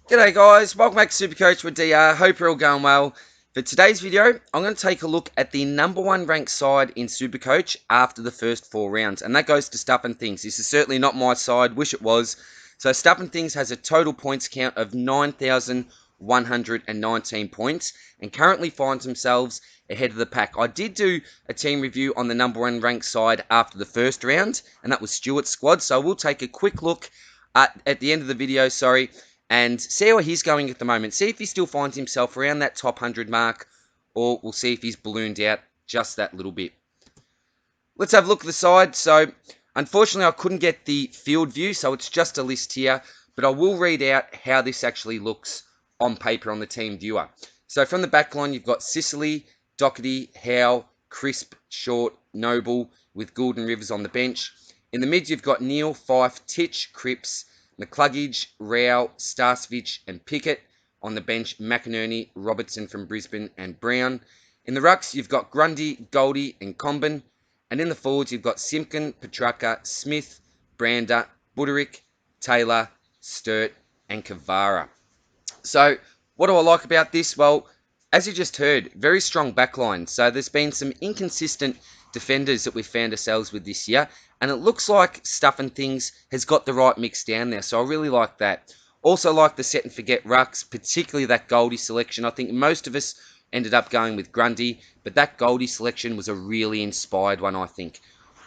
G'day guys, welcome back to SuperCoach with DR. Hope you're all going well. For today's video, I'm going to take a look at the number one ranked side in SuperCoach after the first 4 rounds, and that goes to Stuff and Things. This is certainly not my side, wish it was. So Stuff and Things has a total points count of 9,119 points and currently finds themselves ahead of the pack. I did do a team review on the number one ranked side after the first round, and that was Stewarts Squad. So we'll take a quick look at the end of the video, and see how he's going at the moment. See if he still finds himself around that top 100 mark, or we'll see if he's ballooned out just that little bit. Let's have a look at the side. So, unfortunately, I couldn't get the field view, so it's just a list here, but I will read out how this actually looks on paper on the team viewer. So, from the back line, you've got Sicily, Doherty, Howe, Crisp, Short, Noble, with Gould and Rivers on the bench. In the mids, you've got Neil, Fife, Titch, Cripps, McCluggage, Rao, Starcevich and Pickett. On the bench, McInerney, Robertson from Brisbane and Brown. In the rucks, you've got Grundy, Goldie and Comben. And in the forwards, you've got Simpkin, Petrarca, Smith, Brander, Buderick, Taylor, Sturt and Kavara. So, what do I like about this? Well, as you just heard, very strong backline. So there's been some inconsistent defenders that we've found ourselves with this year, and it looks like Stuff and Things has got the right mix down there, so I really like that. Also like the set and forget rucks, particularly that Goldie selection. I think most of us ended up going with Grundy, but that Goldie selection was a really inspired one, I think.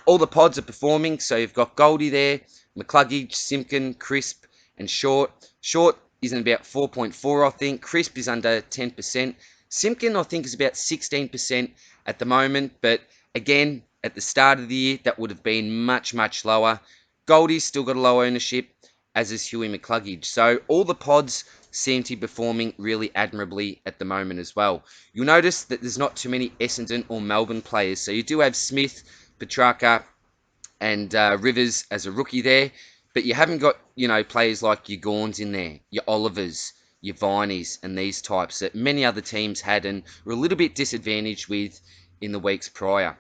All the pods are performing, so you've got Goldie there, McCluggage, Simpkin, Crisp and Short. Short is in about 4.4, I think. Crisp is under 10%. Simpkin, I think, is about 16% at the moment, but again, at the start of the year, that would have been much, much lower. Goldie's still got a low ownership, as is Huey McCluggage. So all the pods seem to be performing really admirably at the moment as well. You'll notice that there's not too many Essendon or Melbourne players. So you do have Smith, Petrarca, and Rivers as a rookie there, but you haven't got, players like your Gawns in there, your Olivers, your Vineys, and these types that many other teams had and were a little bit disadvantaged with in the weeks prior.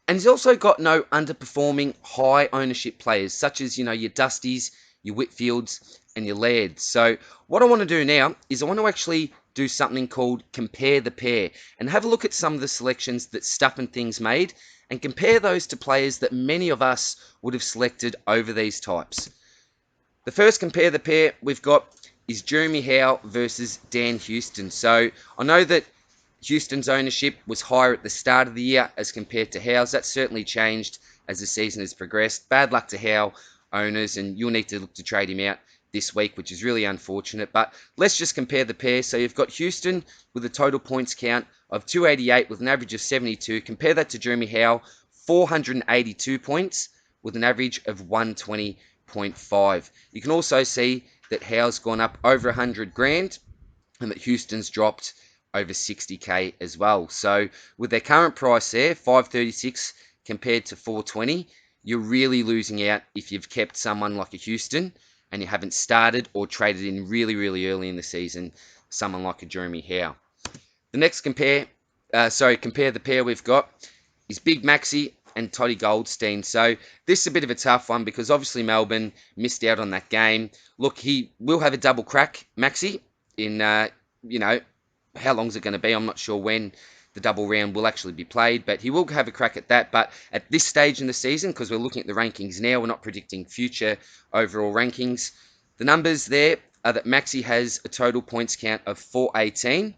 And he's also got no underperforming high ownership players, such as, your Dusties, your Whitfields, and your Lairds. So what I want to do now is I want to actually do something called Compare the Pair and have a look at some of the selections that Stuff and Things made and compare those to players that many of us would have selected over these types. The first Compare the Pair we've got is Jeremy Howe versus Dan Houston. So I know that Houston's ownership was higher at the start of the year as compared to Howe's. That's certainly changed as the season has progressed. Bad luck to Howe owners, and you'll need to look to trade him out this week, which is really unfortunate. But let's just compare the pair. So you've got Houston with a total points count of 288 with an average of 72. Compare that to Jeremy Howe, 482 points with an average of 120.5. You can also see that Howe's gone up over 100 grand and that Houston's dropped over 60k as well. So with their current price there, 536 compared to 420, you're really losing out if you've kept someone like a Houston and you haven't started or traded in really, really early in the season, someone like a Jeremy Howe. The next compare the pair we've got is Big Maxi and Tom Goldstein. So this is a bit of a tough one because obviously Melbourne missed out on that game. Look, he will have a double crack, Maxi, in, how long is it going to be? I'm not sure when the double round will actually be played, but he will have a crack at that. But at this stage in the season, because we're looking at the rankings now, we're not predicting future overall rankings. The numbers there are that Maxi has a total points count of 418,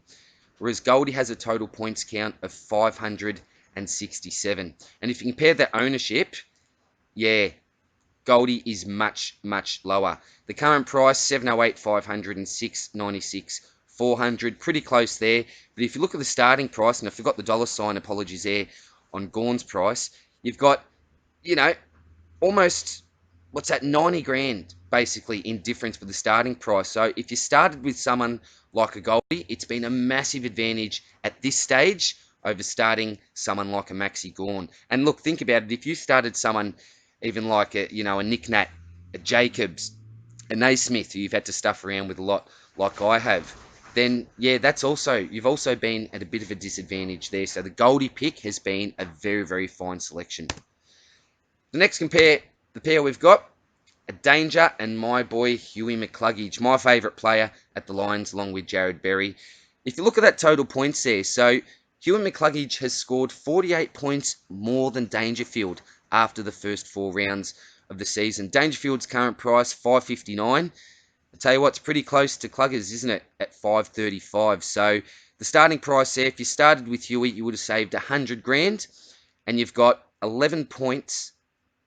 whereas Goldie has a total points count of 567. And if you compare their ownership, Goldie is much, much lower. The current price, 708, 500, and 696. 400, pretty close there. But if you look at the starting price, and I forgot the dollar sign, apologies there, on Gawn's price, you've got, almost, 90 grand, basically, in difference with the starting price. So if you started with someone like a Goldie, it's been a massive advantage at this stage over starting someone like a Maxi Gawn. And look, think about it. If you started someone even like a Nick Nat, a Jacobs, a Naismith, who you've had to stuff around with a lot, like I have, then you've also been at a bit of a disadvantage there. So the Goldie pick has been a very, very fine selection. The next pair we've got a danger, and my boy Huey McCluggage, my favourite player at the Lions, along with Jared Berry. If you look at that total points there, so Huey McCluggage has scored 48 points more than Dangerfield after the first 4 rounds of the season. Dangerfield's current price, $5.59. I tell you what, it's pretty close to Cluggers, isn't it, at $5.35. So the starting price there, if you started with Huey, you would have saved 100 grand, and you've got 11 points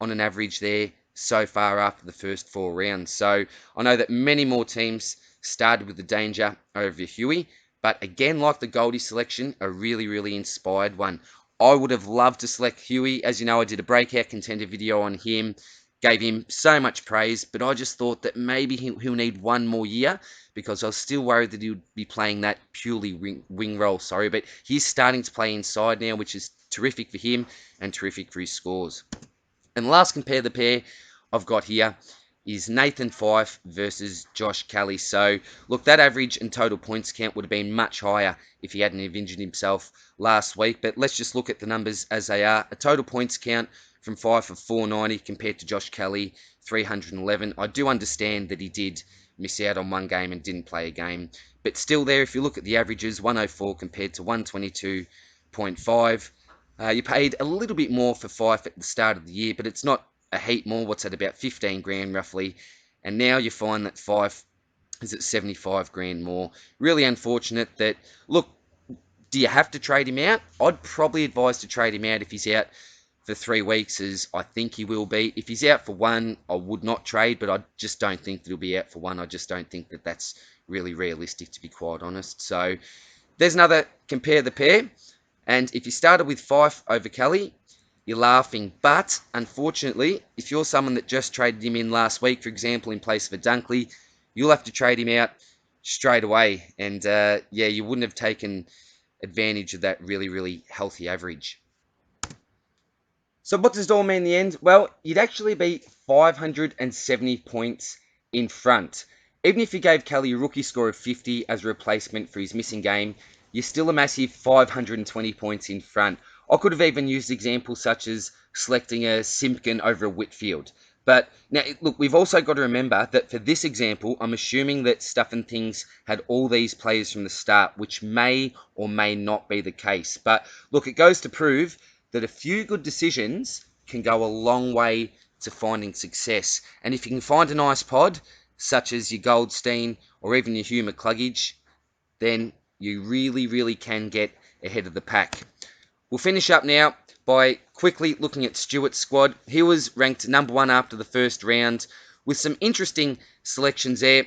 on an average there so far after the first 4 rounds. So I know that many more teams started with the Danger over Huey, but again, like the Goldie selection, a really, really inspired one. I would have loved to select Huey. As you know, I did a breakout contender video on him, gave him so much praise, but I just thought that maybe he'll need one more year, because I was still worried that he would be playing that purely wing role, but he's starting to play inside now, which is terrific for him and terrific for his scores. And the last compare the pair I've got here is Nathan Fyfe versus Josh Kelly. So, look, that average and total points count would have been much higher if he hadn't injured himself last week. But let's just look at the numbers as they are. A total points count from Fyfe of 490 compared to Josh Kelly, 311. I do understand that he did miss out on one game and didn't play a game. But still there, if you look at the averages, 104 compared to 122.5. You paid a little bit more for Fyfe at the start of the year, but it's not a heap more. What's at about 15 grand roughly, and now you find that Fyfe is at 75 grand more. Really unfortunate that, look, do you have to trade him out? I'd probably advise to trade him out if he's out for 3 weeks, as I think he will be. If he's out for one, I would not trade, but I just don't think that he'll be out for one. I just don't think that that's really realistic, to be quite honest. So there's another compare the pair, and if you started with Fyfe over Kelly, you're laughing. But unfortunately, if you're someone that just traded him in last week, for example, in place of a Dunkley, you'll have to trade him out straight away. And you wouldn't have taken advantage of that really, really healthy average. So what does it all mean in the end? Well, you'd actually be 570 points in front. Even if you gave Kelly a rookie score of 50 as a replacement for his missing game, you're still a massive 520 points in front. I could have even used examples such as selecting a Simpkin over a Whitfield. But now, look, we've also got to remember that for this example, I'm assuming that Stuff and Things had all these players from the start, which may or may not be the case. But look, it goes to prove that a few good decisions can go a long way to finding success. And if you can find a nice pod, such as your Goldstein or even your Hugh McCluggage, then you really, really can get ahead of the pack. We'll finish up now by quickly looking at Stewarts Squad. He was ranked number 1 after the first round, with some interesting selections there.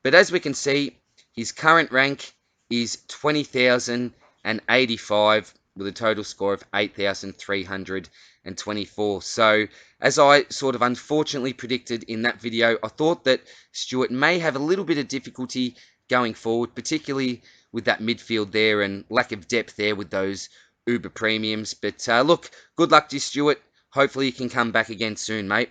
But as we can see, his current rank is 20,085 with a total score of 8,324. So, as I sort of unfortunately predicted in that video, I thought that Stewart may have a little bit of difficulty going forward, particularly with that midfield there and lack of depth there with those uber premiums. But look, good luck to you, Stewart. Hopefully you can come back again soon, mate.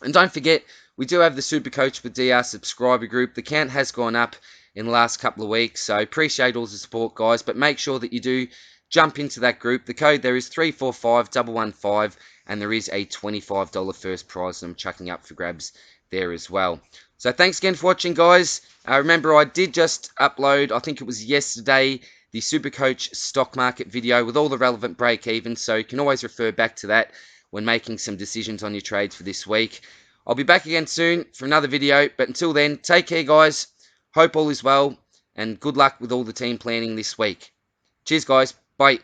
And don't forget, we do have the SuperCoach with DR subscriber group. The count has gone up in the last couple of weeks, so appreciate all the support, guys. But make sure that you do jump into that group. The code there is 345115, and there is a $25 first prize that I'm chucking up for grabs there as well. So thanks again for watching, guys. Remember, I did just upload, I think it was yesterday, the SuperCoach stock market video with all the relevant break-evens, so you can always refer back to that when making some decisions on your trades for this week. I'll be back again soon for another video, but until then, take care, guys. Hope all is well, and good luck with all the team planning this week. Cheers, guys. Bye.